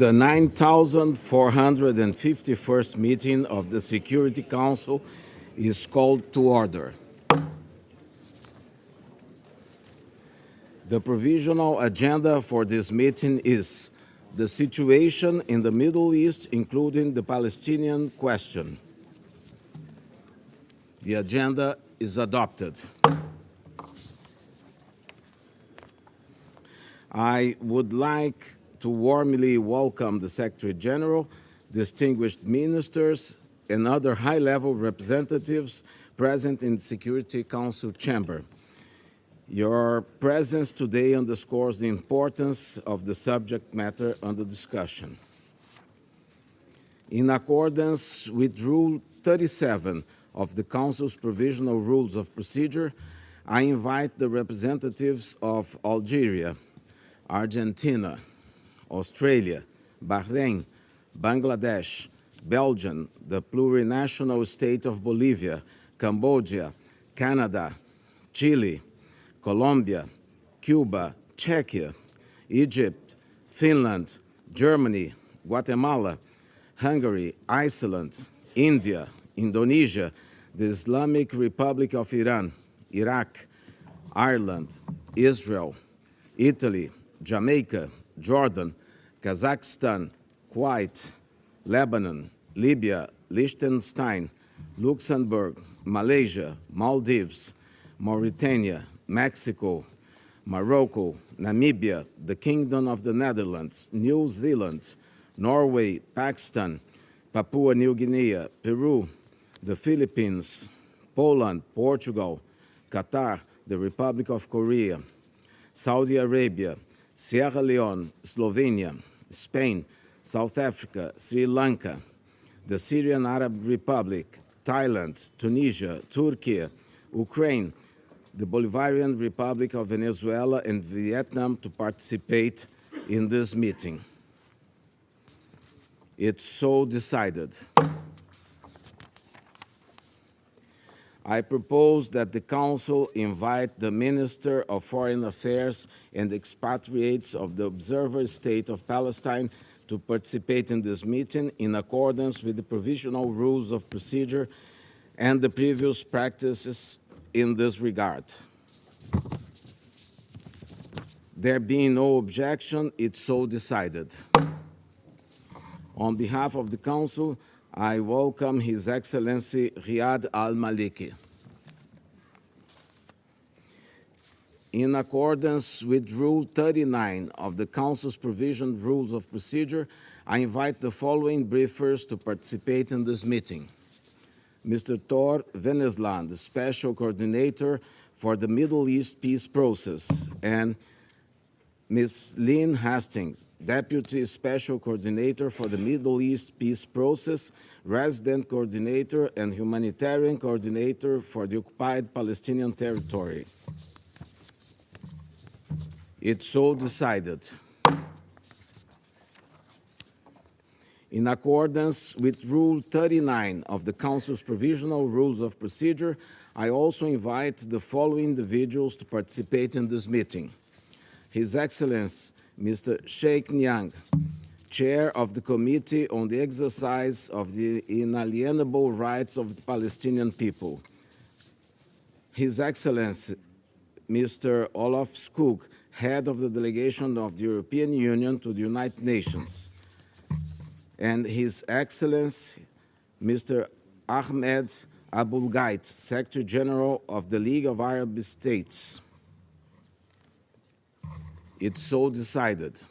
The 9,451st meeting of the Security Council is called to order. The provisional agenda for this meeting is the situation in the Middle East, including the Palestinian question. The agenda is adopted. I would like to warmly welcome the Secretary General, distinguished ministers, and other high-level representatives present in the Security Council chamber. Your presence today underscores the importance of the subject matter under discussion. In accordance with Rule 37 of the Council's Provisional Rules of Procedure, I invite the representatives of Algeria, Argentina, Australia, Bahrain, Bangladesh, Belgium, the plurinational state of Bolivia, Cambodia, Canada, Chile, Colombia, Cuba, Czechia, Egypt, Finland, Germany, Guatemala, Hungary, Iceland, India, Indonesia, the Islamic Republic of Iran, Iraq, Ireland, Israel, Italy, Jamaica, Jordan, Kazakhstan, Kuwait, Lebanon, Libya, Liechtenstein, Luxembourg, Malaysia, Maldives, Mauritania, Mexico, Morocco, Namibia, the Kingdom of the Netherlands, New Zealand, Norway, Pakistan, Papua New Guinea, Peru, the Philippines, Poland, Portugal, Qatar, the Republic of Korea, Saudi Arabia, Sierra Leone, Slovenia, Spain, South Africa, Sri Lanka, the Syrian Arab Republic, Thailand, Tunisia, Turkey, Ukraine, the Bolivarian Republic of Venezuela, and Vietnam to participate in this meeting. It's so decided. I propose that the Council invite the Minister of Foreign Affairs and expatriates of the observer state of Palestine to participate in this meeting in accordance with the provisional rules of procedure and the previous practices in this regard. There being no objection, it's so decided. On behalf of the Council, I welcome His Excellency Riyad al-Maliki. In accordance with Rule 39 of the Council's Provision Rules of Procedure, I invite the following briefers to participate in this meeting. Mr. Thor Venesland, the Special Coordinator for the Middle East Peace Process, and Ms. Lynn Hastings, Deputy Special Coordinator for the Middle East Peace Process, Resident Coordinator and Humanitarian Coordinator for the Occupied Palestinian Territory. It's so decided. In accordance with Rule 39 of the Council's Provisional Rules of Procedure, I also invite the following individuals to participate in this meeting. His Excellency, Mr. Sheikh Nyang, Chair of the Committee on the Exercise of the Inalienable Rights of the Palestinian People. His Excellency, Mr. Olaf Skog, Head of the Delegation of the European Union to the United Nations. And His Excellency, Mr. Ahmed Abulghait, Secretary General of the League of Arab States. It's so decided.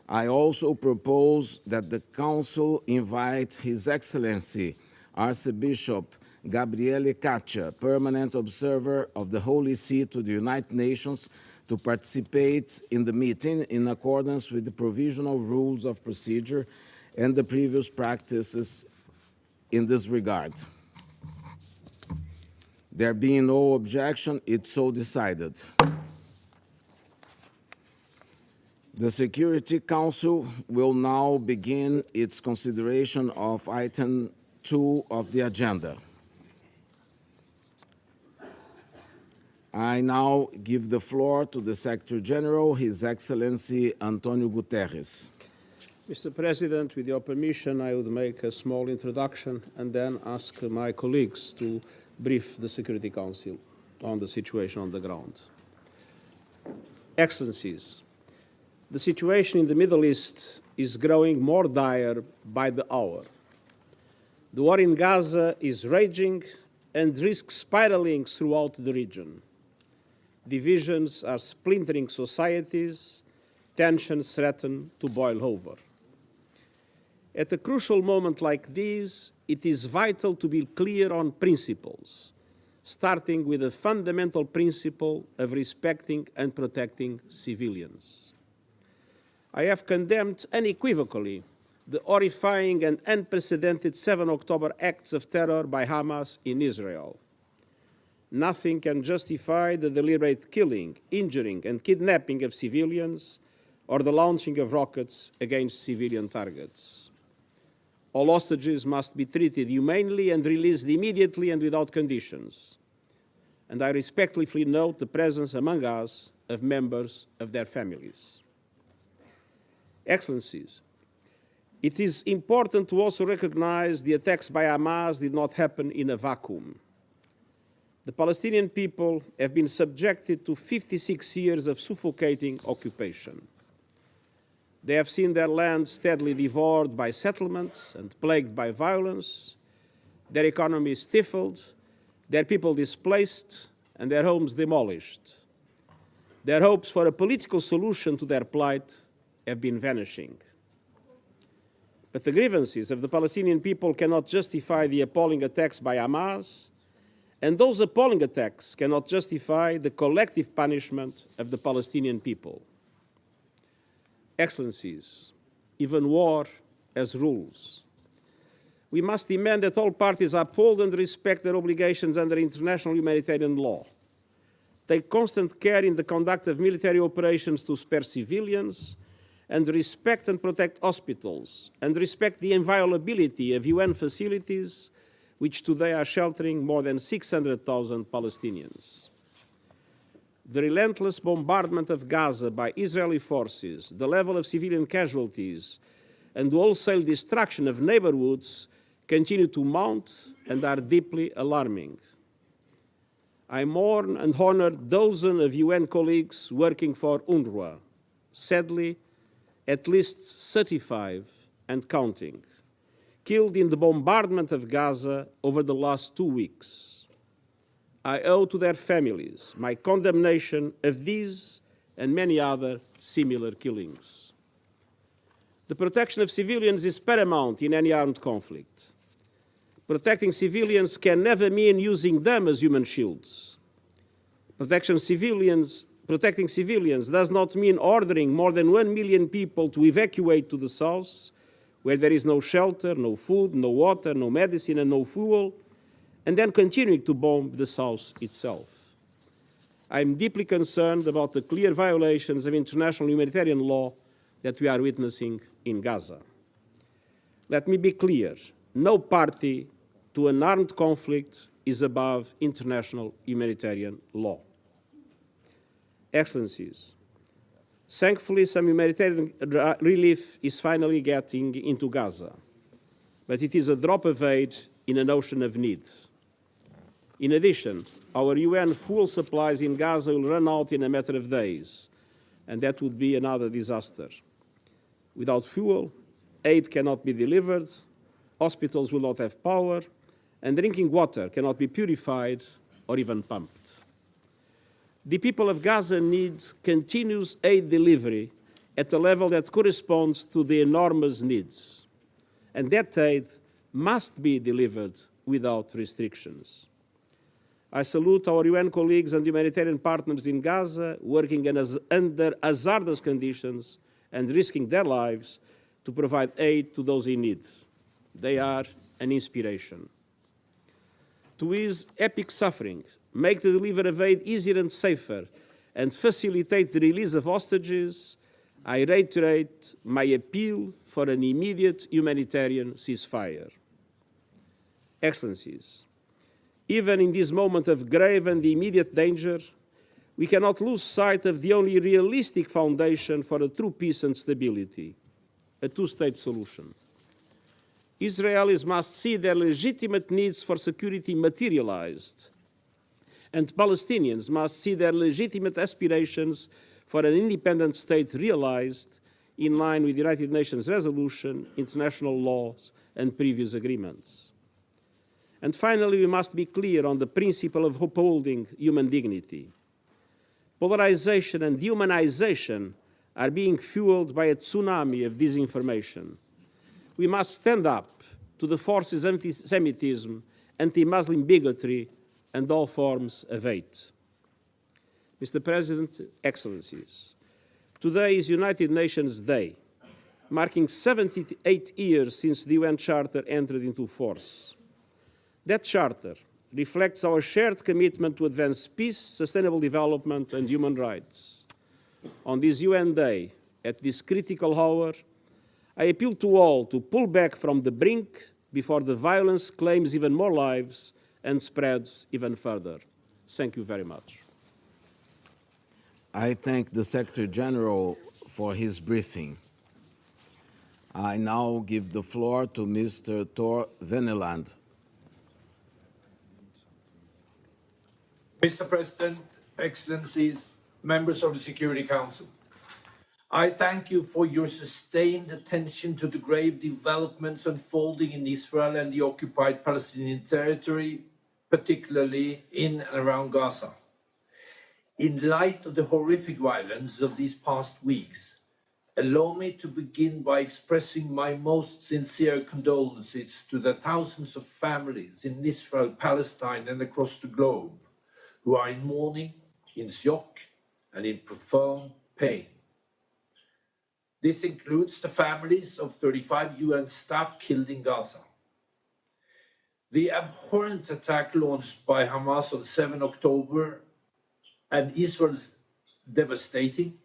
I also propose that the Council invite His Excellency Archbishop Gabriele Caccia, Permanent Observer of the Holy See to the United Nations, to participate in the meeting in accordance with the provisional rules of procedure and the previous practices in this regard. There being no objection, it's so decided. The Security Council will now begin its consideration of item 2 of the agenda. I now give the floor to the Secretary General, His Excellency Antonio Guterres. Mr. President, with your permission, I would make a small introduction and then ask my colleagues to brief the Security Council on the situation on the ground. Excellencies, the situation in the Middle East is growing more dire by the hour. The war in Gaza is raging and risks spiraling throughout the region. Divisions are splintering societies, tensions threaten to boil over. At a crucial moment like this, it is vital to be clear on principles, starting with the fundamental principle of respecting and protecting civilians. I have condemned unequivocally the horrifying and unprecedented 7 October acts of terror by Hamas in Israel. Nothing can justify the deliberate killing, injuring, and kidnapping of civilians or the launching of rockets against civilian targets. All hostages must be treated humanely and released immediately and without conditions. And I respectfully note the presence among us of members of their families. Excellencies, it is important to also recognize the attacks by Hamas did not happen in a vacuum. The Palestinian people have been subjected to 56 years of suffocating occupation. They have seen their land steadily devoured by settlements and plagued by violence, their economy stifled, their people displaced, and their homes demolished. Their hopes for a political solution to their plight have been vanishing. But the grievances of the Palestinian people cannot justify the appalling attacks by Hamas, and those appalling attacks cannot justify the collective punishment of the Palestinian people. Excellencies, even war has rules. We must demand that all parties uphold and respect their obligations under international humanitarian law, take constant care in the conduct of military operations to spare civilians, and respect and protect hospitals, and respect the inviolability of UN facilities, which today are sheltering more than 600,000 Palestinians. The relentless bombardment of Gaza by Israeli forces, the level of civilian casualties, and the wholesale destruction of neighborhoods continue to mount and are deeply alarming. I mourn and honor dozens of UN colleagues working for UNRWA. Sadly, at least 35 and counting, killed in the bombardment of Gaza over the last 2 weeks. I owe to their families my condemnation of these and many other similar killings. The protection of civilians is paramount in any armed conflict. Protecting civilians can never mean using them as human shields. Protecting civilians does not mean ordering more than 1 million people to evacuate to the south, where there is no shelter, no food, no water, no medicine, and no fuel, and then continuing to bomb the south itself. I am deeply concerned about the clear violations of international humanitarian law that we are witnessing in Gaza. Let me be clear, no party to an armed conflict is above international humanitarian law. Excellencies, thankfully some humanitarian relief is finally getting into Gaza, but it is a drop of aid in an ocean of need. In addition, our UN fuel supplies in Gaza will run out in a matter of days, and that would be another disaster. Without fuel, aid cannot be delivered, hospitals will not have power, and drinking water cannot be purified or even pumped. The people of Gaza need continuous aid delivery at a level that corresponds to the enormous needs, and that aid must be delivered without restrictions. I salute our UN colleagues and humanitarian partners in Gaza working under hazardous conditions and risking their lives to provide aid to those in need. They are an inspiration. To ease epic suffering, make the delivery of aid easier and safer, and facilitate the release of hostages, I reiterate my appeal for an immediate humanitarian ceasefire. Excellencies, even in this moment of grave and immediate danger, we cannot lose sight of the only realistic foundation for a true peace and stability, a two-state solution. Israelis must see their legitimate needs for security materialized, and Palestinians must see their legitimate aspirations for an independent state realized in line with United Nations resolution, international laws, and previous agreements. And finally, we must be clear on the principle of upholding human dignity. Polarization and dehumanization are being fueled by a tsunami of disinformation. We must stand up to the forces of anti-Semitism, anti-Muslim bigotry, and all forms of hate. Mr. President, Excellencies, today is United Nations Day, marking 78 years since the UN Charter entered into force. That charter reflects our shared commitment to advance peace, sustainable development, and human rights. On this UN Day, at this critical hour, I appeal to all to pull back from the brink before the violence claims even more lives and spreads even further. Thank you very much. I thank the Secretary General for his briefing. I now give the floor to Mr. Thor Venneland. Mr. President, Excellencies, members of the Security Council, I thank you for your sustained attention to the grave developments unfolding in Israel and the occupied Palestinian territory, particularly in and around Gaza. In light of the horrific violence of these past weeks, allow me to begin by expressing my most sincere condolences to the thousands of families in Israel, Palestine, and across the globe who are in mourning, in shock, and in profound pain. This includes the families of 35 UN staff killed in Gaza. The abhorrent attack launched by Hamas on 7 October and Israel's devastating,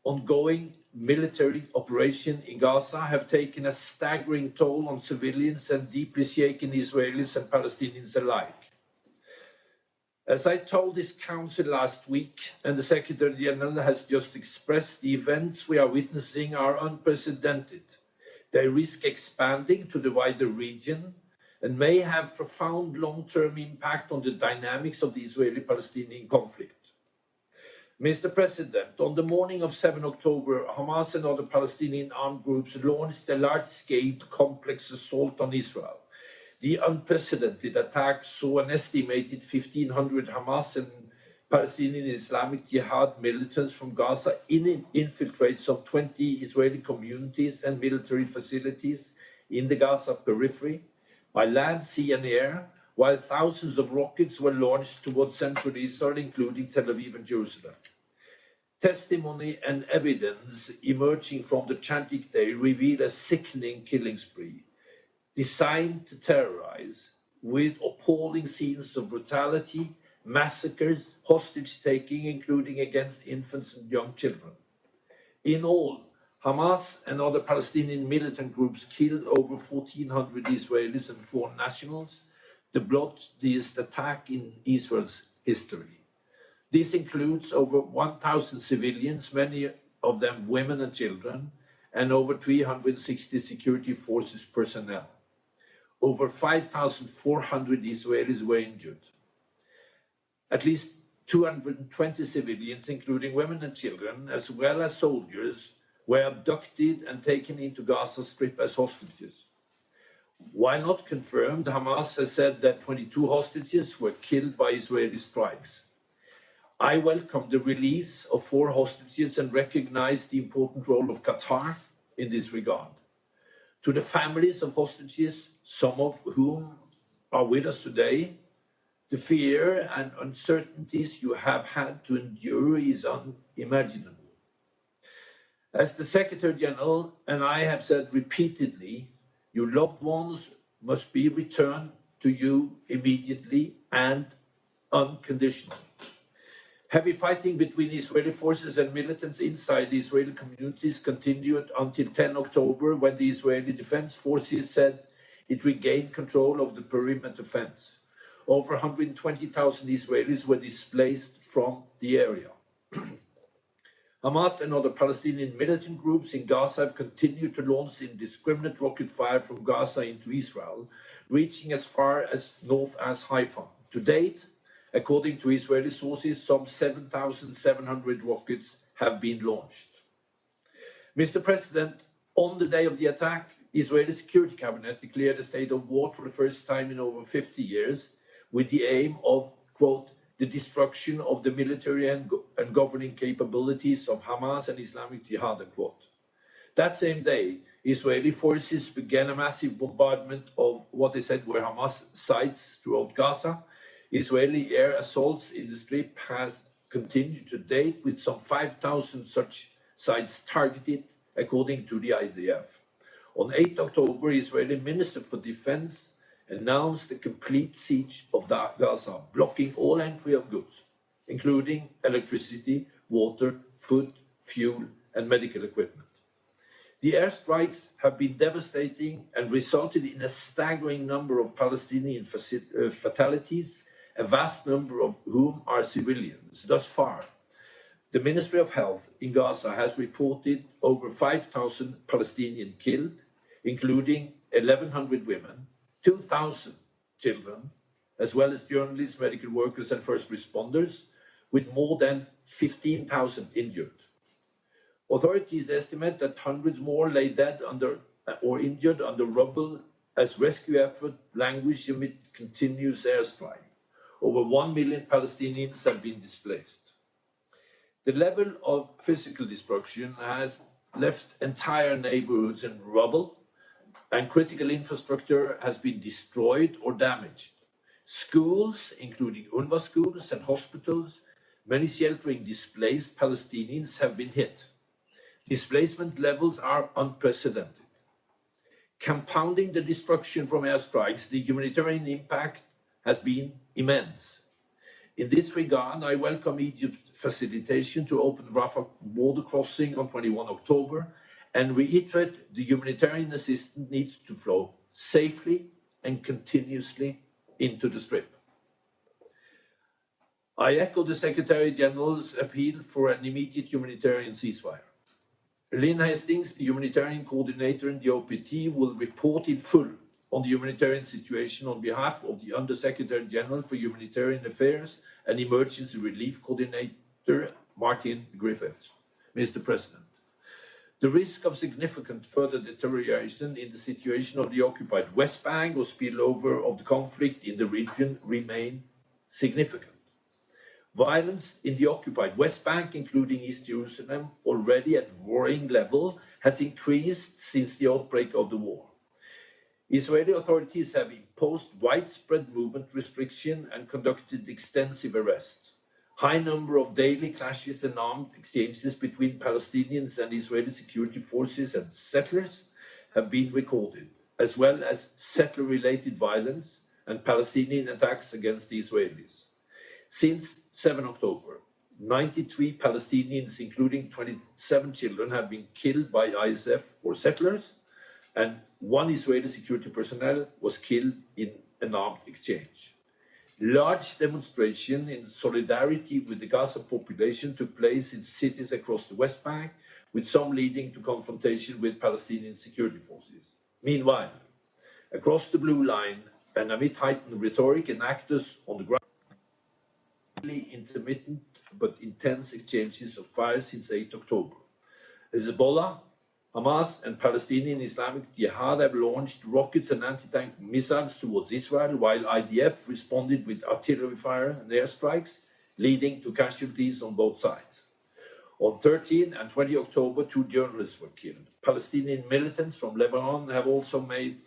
ongoing military operation in Gaza have taken a staggering toll on civilians and deeply shaken Israelis and Palestinians alike. As I told this council last week, and the Secretary General has just expressed, the events we are witnessing are unprecedented. They risk expanding to the wider region and may have profound long-term impact on the dynamics of the Israeli-Palestinian conflict. Mr. President, on the morning of 7 October, Hamas and other Palestinian armed groups launched a large-scale complex assault on Israel. The unprecedented attack saw an estimated 1,500 Hamas and Palestinian Islamic Jihad militants from Gaza infiltrate some 20 Israeli communities and military facilities in the Gaza periphery by land, sea, and air, while thousands of rockets were launched towards central Israel, including Tel Aviv and Jerusalem. Testimony and evidence emerging from the tragic day reveal a sickening killing spree designed to terrorize, with appalling scenes of brutality, massacres, hostage-taking, including against infants and young children. In all, Hamas and other Palestinian militant groups killed over 1,400 Israelis and foreign nationals, the bloodiest attack in Israel's history. This includes over 1,000 civilians, many of them women and children, and over 360 security forces personnel. Over 5,400 Israelis were injured. At least 220 civilians, including women and children, as well as soldiers, were abducted and taken into Gaza Strip as hostages. While not confirmed, Hamas has said that 22 hostages were killed by Israeli strikes. I welcome the release of 4 hostages and recognize the important role of Qatar in this regard. To the families of hostages, some of whom are with us today, the fear and uncertainties you have had to endure is unimaginable. As the Secretary General and I have said repeatedly, your loved ones must be returned to you immediately and unconditionally. Heavy fighting between Israeli forces and militants inside the Israeli communities continued until 10 October, when the Israeli Defense Forces said it regained control of the perimeter fence. Over 120,000 Israelis were displaced from the area. Hamas and other Palestinian militant groups in Gaza have continued to launch indiscriminate rocket fire from Gaza into Israel, reaching as far as north as Haifa. To date, according to Israeli sources, some 7,700 rockets have been launched. Mr. President, on the day of the attack, Israeli Security Cabinet declared a state of war for the first time in over 50 years, with the aim of, quote, the destruction of the military and governing capabilities of Hamas and Islamic Jihad, unquote. That same day, Israeli forces began a massive bombardment of what they said were Hamas sites throughout Gaza. Israeli air assaults in the Strip has continued to date, with some 5,000 such sites targeted, according to the IDF. On 8 October, Israeli Minister for Defense announced a complete siege of Gaza, blocking all entry of goods, including electricity, water, food, fuel, and medical equipment. The airstrikes have been devastating and resulted in a staggering number of Palestinian fatalities, a vast number of whom are civilians. Thus far, the Ministry of Health in Gaza has reported over 5,000 Palestinians killed, including 1,100 women, 2,000 children, as well as journalists, medical workers, and first responders, with more than 15,000 injured. Authorities estimate that hundreds more lay dead or injured under rubble as rescue effort languish amid continuous airstrike. Over 1 million Palestinians have been displaced. The level of physical destruction has left entire neighborhoods in rubble, and critical infrastructure has been destroyed or damaged. Schools, including UNRWA schools and hospitals, many sheltering displaced Palestinians, have been hit. Displacement levels are unprecedented. Compounding the destruction from airstrikes, the humanitarian impact has been immense. In this regard, I welcome Egypt's facilitation to open Rafah border crossing on 21 October and reiterate the humanitarian assistance needs to flow safely and continuously into the Strip. I echo the Secretary General's appeal for an immediate humanitarian ceasefire. Lynn Hastings, the humanitarian coordinator in the OPT, will report in full on the humanitarian situation on behalf of the Undersecretary General for Humanitarian Affairs and Emergency Relief Coordinator, Martin Griffiths. Mr. President, the risk of significant further deterioration in the situation of the occupied West Bank or spillover of the conflict in the region remain significant. Violence in the occupied West Bank, including East Jerusalem, already at worrying level, has increased since the outbreak of the war. Israeli authorities have imposed widespread movement restriction and conducted extensive arrests. High number of daily clashes and armed exchanges between Palestinians and Israeli security forces and settlers have been recorded, as well as settler-related violence and Palestinian attacks against the Israelis. Since 7 October, 93 Palestinians, including 27 children, have been killed by ISF or settlers, and 1 Israeli security personnel was killed in an armed exchange. Large demonstrations in solidarity with the Gaza population took place in cities across the West Bank, with some leading to confrontation with Palestinian security forces. Meanwhile, across the blue line and amid heightened rhetoric and actors on the ground, intermittent but intense exchanges of fire since 8 October. Hezbollah, Hamas, and Palestinian Islamic Jihad have launched rockets and anti-tank missiles towards Israel, while IDF responded with artillery fire and airstrikes, leading to casualties on both sides. On 13 and 20 October, 2 journalists were killed. Palestinian militants from Lebanon have also made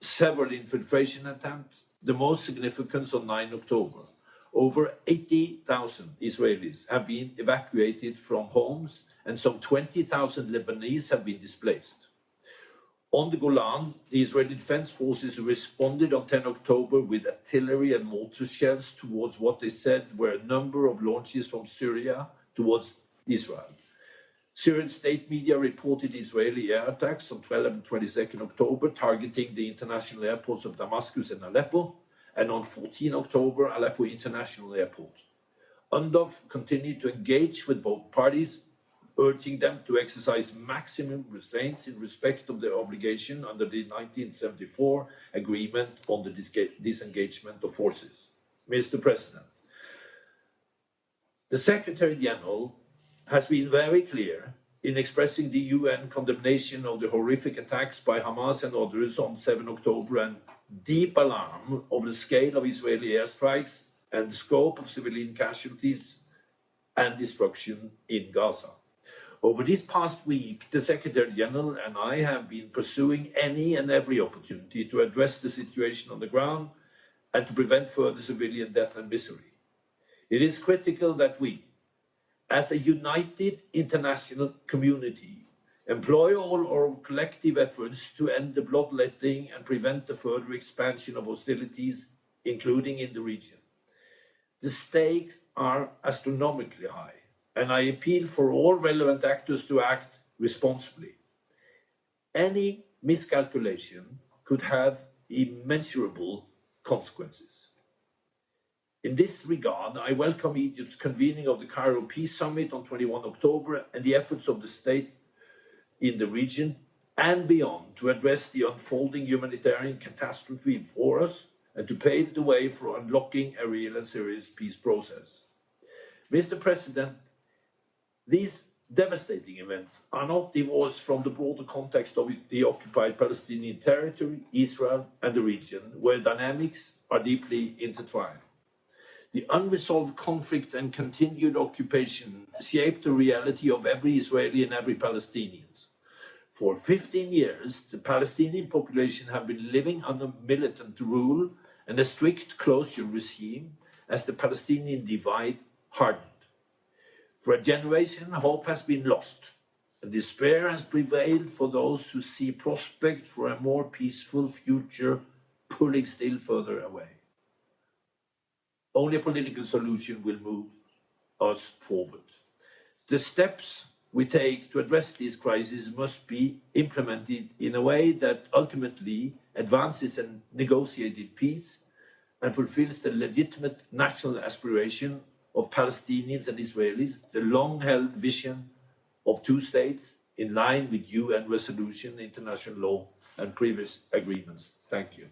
several infiltration attempts, the most significant on 9 October. Over 80,000 Israelis have been evacuated from homes, and some 20,000 Lebanese have been displaced. On the Golan, the Israeli Defense Forces responded on 10 October with artillery and mortar shells towards what they said were a number of launches from Syria towards Israel. Syrian state media reported Israeli air attacks on 12 and 22 October, targeting the international airports of Damascus and Aleppo, and on 14 October, Aleppo International Airport. UNDOF continued to engage with both parties, urging them to exercise maximum restraints in respect of their obligation under the 1974 agreement on the disengagement of forces. Mr. President, the Secretary General has been very clear in expressing the UN condemnation of the horrific attacks by Hamas and others on 7 October and deep alarm of the scale of Israeli airstrikes and the scope of civilian casualties and destruction in Gaza. Over this past week, the Secretary General and I have been pursuing any and every opportunity to address the situation on the ground and to prevent further civilian death and misery. It is critical that we, as a united international community, employ all our collective efforts to end the bloodletting and prevent the further expansion of hostilities, including in the region. The stakes are astronomically high, and I appeal for all relevant actors to act responsibly. Any miscalculation could have immeasurable consequences. In this regard, I welcome Egypt's convening of the Cairo Peace Summit on 21 October and the efforts of the state in the region and beyond to address the unfolding humanitarian catastrophe before us and to pave the way for unlocking a real and serious peace process. Mr. President, these devastating events are not divorced from the broader context of the occupied Palestinian territory, Israel, and the region, where dynamics are deeply intertwined. The unresolved conflict and continued occupation shape the reality of every Israeli and every Palestinian. For 15 years, the Palestinian population have been living under militant rule and a strict closure regime as the Palestinian divide hardened. For a generation, hope has been lost, and despair has prevailed for those who see prospect for a more peaceful future pulling still further away. Only a political solution will move us forward. The steps we take to address these crises must be implemented in a way that ultimately advances a negotiated peace and fulfills the legitimate national aspiration of Palestinians and Israelis, the long-held vision of two states in line with UN resolution, international law, and previous agreements. Thank you.